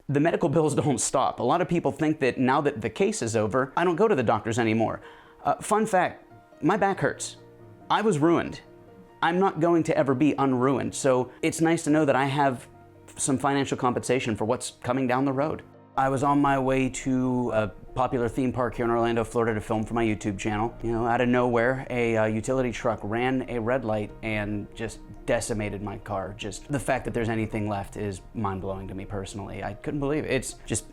The medical bills don't stop. A lot of people think that now that the case is over, I don't go to the doctors anymore. Fun fact, my back hurts. I was ruined. I'm not going to ever be unruined, so it's nice to know that I have some financial compensation for what's coming down the road. I was on my way to a popular theme park here in Orlando, Florida to film for my YouTube channel. You know, out of nowhere, a utility truck ran a red light and just decimated my car. Just the fact that there's anything left is mind-blowing to me personally. I couldn't believe it. It's just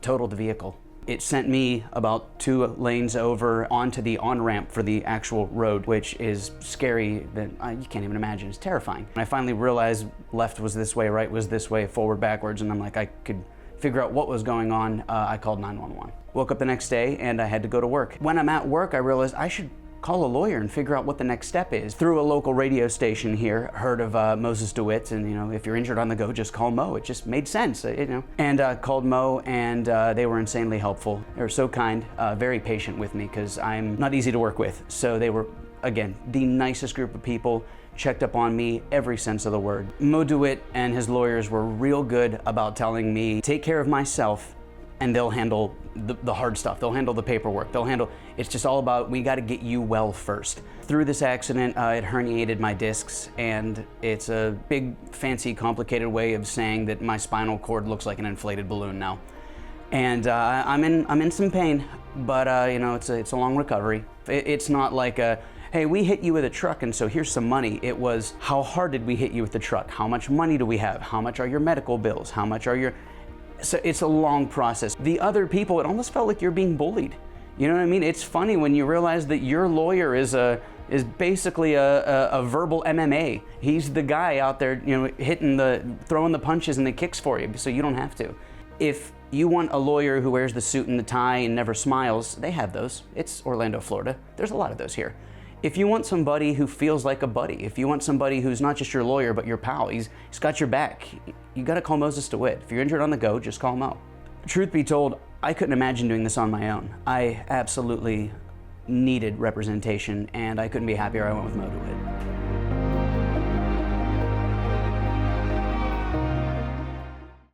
totaled the vehicle. It sent me about 2 lanes over onto the on-ramp for the actual road, which is scary that you can't even imagine. It's terrifying. I finally realized left was this way, right was this way, forward, backwards, and I'm like, I could figure out what was going on. I called 911. Woke up the next day and I had to go to work. When I'm at work, I realized I should call a lawyer and figure out what the next step is. Through a local radio station here, heard of Moses DeWitt, and you know, if you're injured on the go, just call Moe. It just made sense, you know. And called Moe, and they were insanely helpful. They were so kind, very patient with me, because I'm not easy to work with. So they were, again, the nicest group of people, checked up on me every sense of the word. Moe DeWitt and his lawyers were real good about telling me, take care of myself, and they'll handle the hard stuff. They'll handle the paperwork. They'll handle, it's just all about, we got to get you well first. Through this accident, it herniated my discs, and it's a big, fancy, complicated way of saying that my spinal cord looks like an inflated balloon now. And I'm in some pain, but you know, it's a long recovery. It's not like hey, we hit you with a truck and so here's some money. It was, how hard did we hit you with the truck? How much money do we have? How much are your medical bills? How much are your... So it's a long process. The other people, it almost felt like you're being bullied. You know what I mean? It's funny when you realize that your lawyer is basically a verbal MMA. He's the guy out there, you know, throwing the punches and the kicks for you, so you don't have to. If you want a lawyer who wears the suit and the tie and never smiles, they have those. It's Orlando, Florida. There's a lot of those here. If you want somebody who feels like a buddy, if you want somebody who's not just your lawyer but your pal, he's got your back, you gotta call Moses DeWitt. If you're injured on the go, just call Moe. Truth be told, I couldn't imagine doing this on my own. I absolutely needed representation, and I couldn't be happier I went with Moe DeWitt.